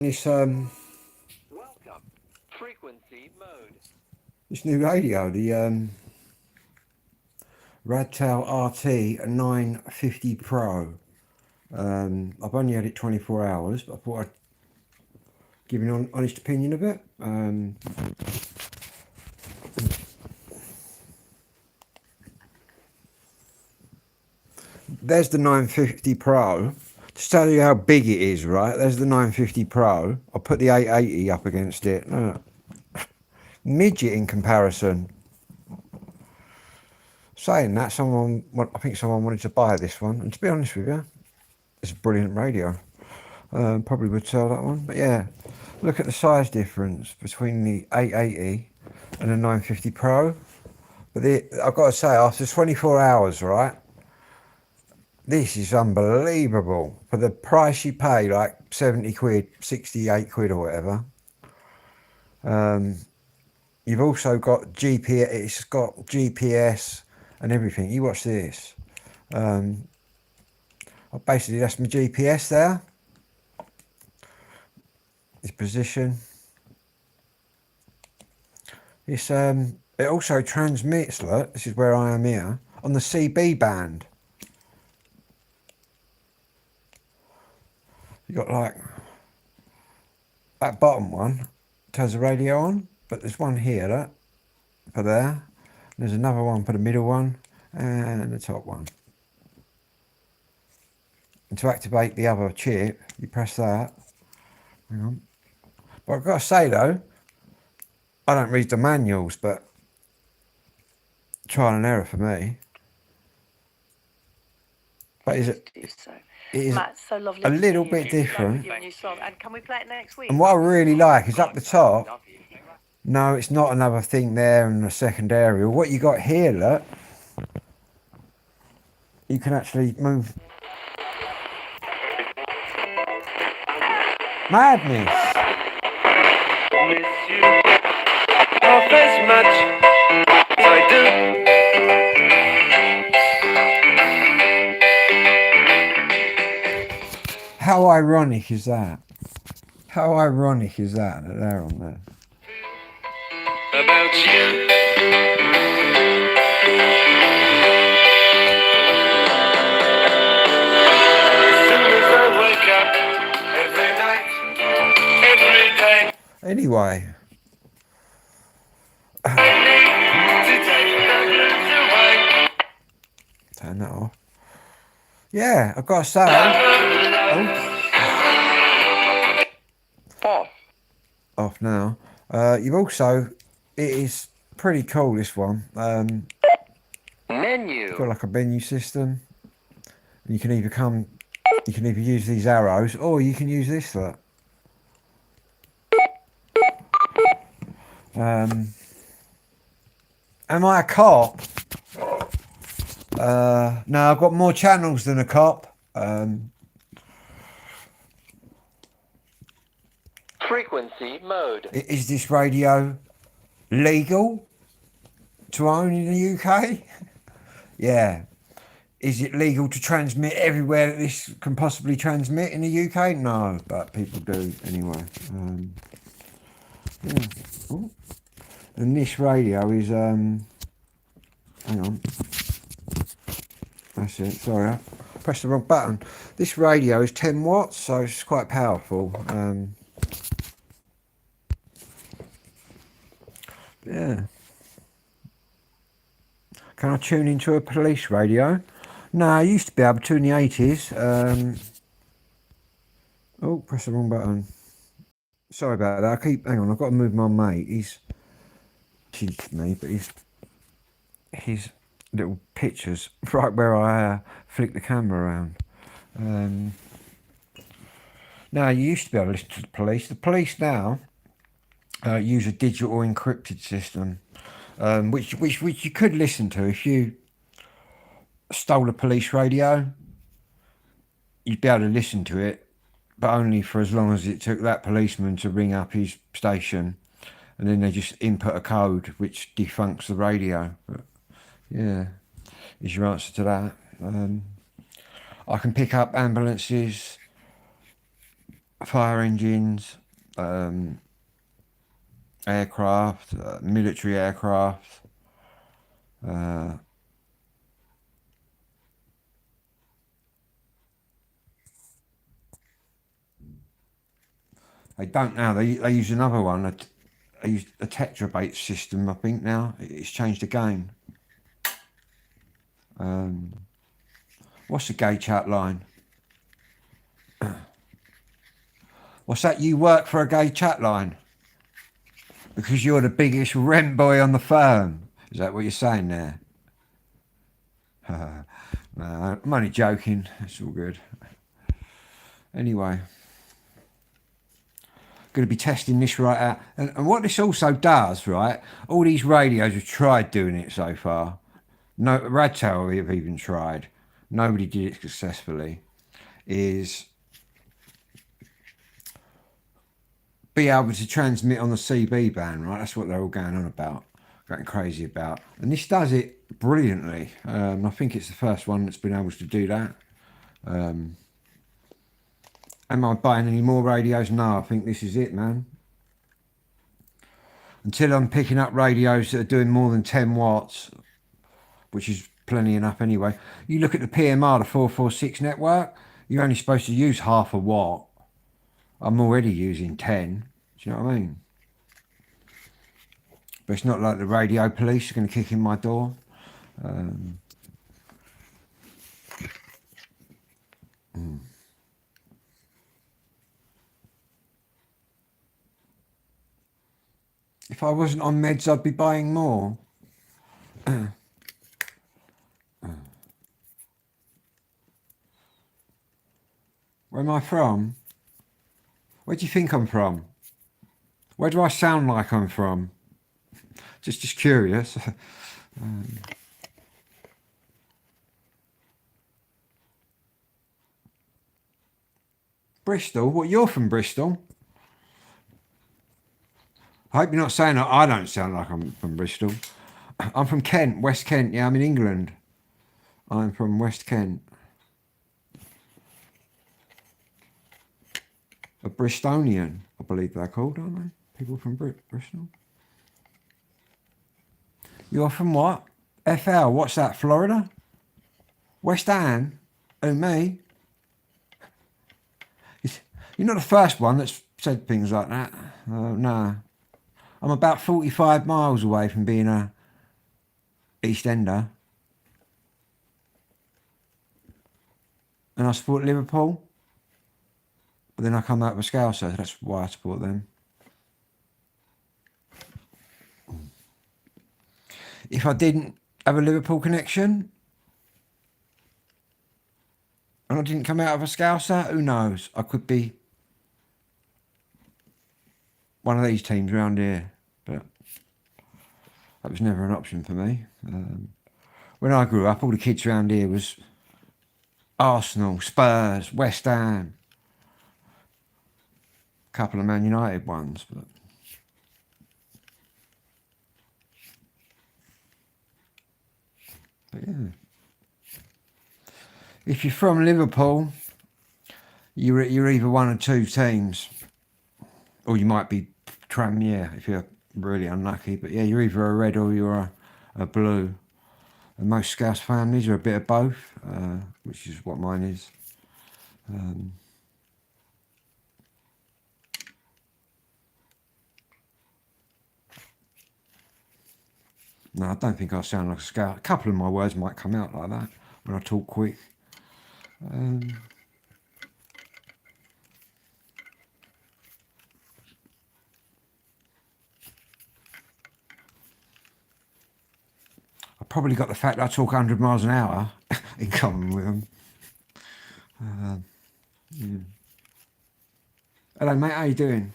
This Welcome. Frequency mode. this new radio, the Radtel RT 950 Pro. I've only had it 24 hours, but I thought I'd give an honest opinion of it. There's the 950 Pro. To tell you how big it is, right? There's the 950 Pro. I'll put the 880 up against it. Midget in comparison. Saying that, I think someone wanted to buy this one, and to be honest with you, it's a brilliant radio. Probably would sell that one, but yeah, look at the size difference between the 880 and the 950 Pro. But I've got to say, after 24 hours, right, this is unbelievable for the price you pay, like 70 quid, 68 quid or whatever. You've also got GPS. It's got GPS and everything. You watch this. Basically, that's my GPS there. Its position. It also transmits. Look, this is where I am here on the CB band. You got like that bottom one turns the radio on, but there's one here, look, for there. There's another one for the middle one and the top one. And to activate the other chip, you press that. Hang on. But I've got to say though, I don't read the manuals, but trial and error for me. But it is Matt, so lovely a to little see bit you. different. Your new song. And can we play it next week? And what I really like is up the top. No, it's not another thing there and a secondary. What you got here, look, you can actually move. Madness. Miss you half as much as I do. How ironic is that? How ironic is that they're on there? About you. As soon as I wake up, every night, every day, Anyway, I need to take the blues away. turn that off. Yeah, I've got to say. Off. Off now. You've also, it is pretty cool, this one. Menu. Got like a menu system. And you can either use these arrows or you can use this look. Am I a cop? No, I've got more channels than a cop. Frequency mode. Is this radio legal to own in the UK? Yeah. Is it legal to transmit everywhere that this can possibly transmit in the UK? No, but people do anyway. Yeah. Ooh. And this radio is hang on. That's it. Sorry, I pressed the wrong button. This radio is 10 watts, so it's quite powerful. Yeah. Can I tune into a police radio? No, I used to be able to in the 80s. Oh, press the wrong button. Sorry about that. Hang on, I've got to move my mate. He's cheated me, but his little pictures right where I flick the camera around. Now, you used to be able to listen to the police. The police now use a digital encrypted system, which you could listen to if you stole a police radio. You'd be able to listen to it, but only for as long as it took that policeman to ring up his station, and then they just input a code which defuncts the radio. But yeah, is your answer to that. I can pick up ambulances fire engines, aircraft, military aircraft. They don't now. They use another one. They use a tetrabate system, I think now. It's changed the game. What's the gay chat line? What's that? You work for a gay chat line? Because you're the biggest rent boy on the firm. Is that what you're saying there? No, I'm only joking. It's all good. Anyway. Going to be testing this right out. And what this also does, right? All these radios have tried doing it so far. No, Radtel have even tried. Nobody did it successfully. Is be able to transmit on the CB band, right? That's what they're all going on about, going crazy about. And this does it brilliantly. I think it's the first one that's been able to do that. Am I buying any more radios? No, I think this is it, man. Until I'm picking up radios that are doing more than 10 watts, which is plenty enough anyway. You look at the PMR, the 446 network, you're only supposed to use half a watt. I'm already using 10. Do you know what I mean? But it's not like the radio police are going to kick in my door. If I wasn't on meds, I'd be buying more. Where am I from? Where do you think I'm from? Where do I sound like I'm from? Just curious. Bristol? What, you're from Bristol? I hope you're not saying that I don't sound like I'm from Bristol. I'm from Kent, West Kent. Yeah, I'm in England. I'm from West Kent. A Bristolian, I believe they're called, aren't they? People from Bristol. You're from what? FL, what's that, Florida? West Ham? Oh, me? You're not the first one that's said things like that. No. I'm about 45 miles away from being a East Ender. And I support Liverpool. But then I come out with a Scouser, so that's why I support them. If I didn't have a Liverpool connection, and I didn't come out of a Scouser, who knows? I could be one of these teams around here, but that was never an option for me. When I grew up, all the kids around here was Arsenal, Spurs, West Ham, a couple of Man United ones, but yeah. If you're from Liverpool, you're either one of two teams, or you might be Tranmere if you're really unlucky. But yeah, you're either a red or you're a blue. And most Scouse families are a bit of both, which is what mine is. No, I don't think I sound like a Scout. A couple of my words might come out like that when I talk quick. I've probably got the fact that I talk 100 miles an hour in common with them. Yeah. Hello, mate. How you doing?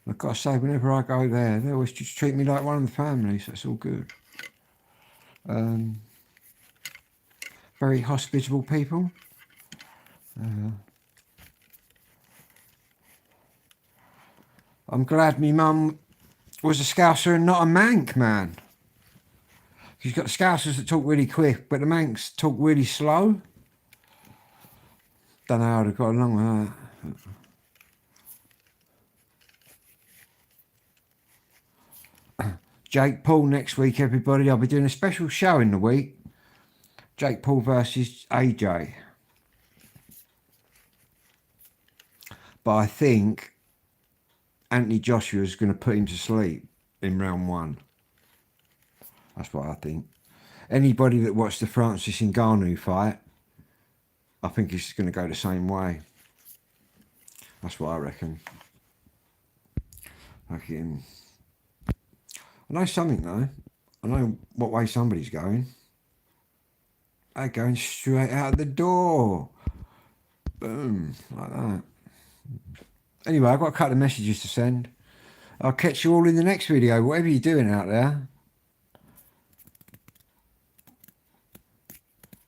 I've got to say, whenever I go there, they always just treat me like one of the family, so it's all good. Very hospitable people. I'm glad me mum was a Scouser and not a Manc, man. You've got Scousers that talk really quick, but the Mancs talk really slow. Don't know how they've got along with that. Jake Paul next week, everybody. I'll be doing a special show in the week. Jake Paul versus AJ. But I think Anthony Joshua is going to put him to sleep in round 1. That's what I think. Anybody that watched the Francis Ngannou fight, I think it's going to go the same way. That's what I reckon. Fucking. I know something though. I know what way somebody's going. They're going straight out the door. Boom. Like that. Anyway, I've got a couple of messages to send. I'll catch you all in the next video, whatever you're doing out there.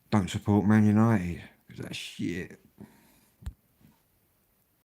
Don't support Man United, because that's shit.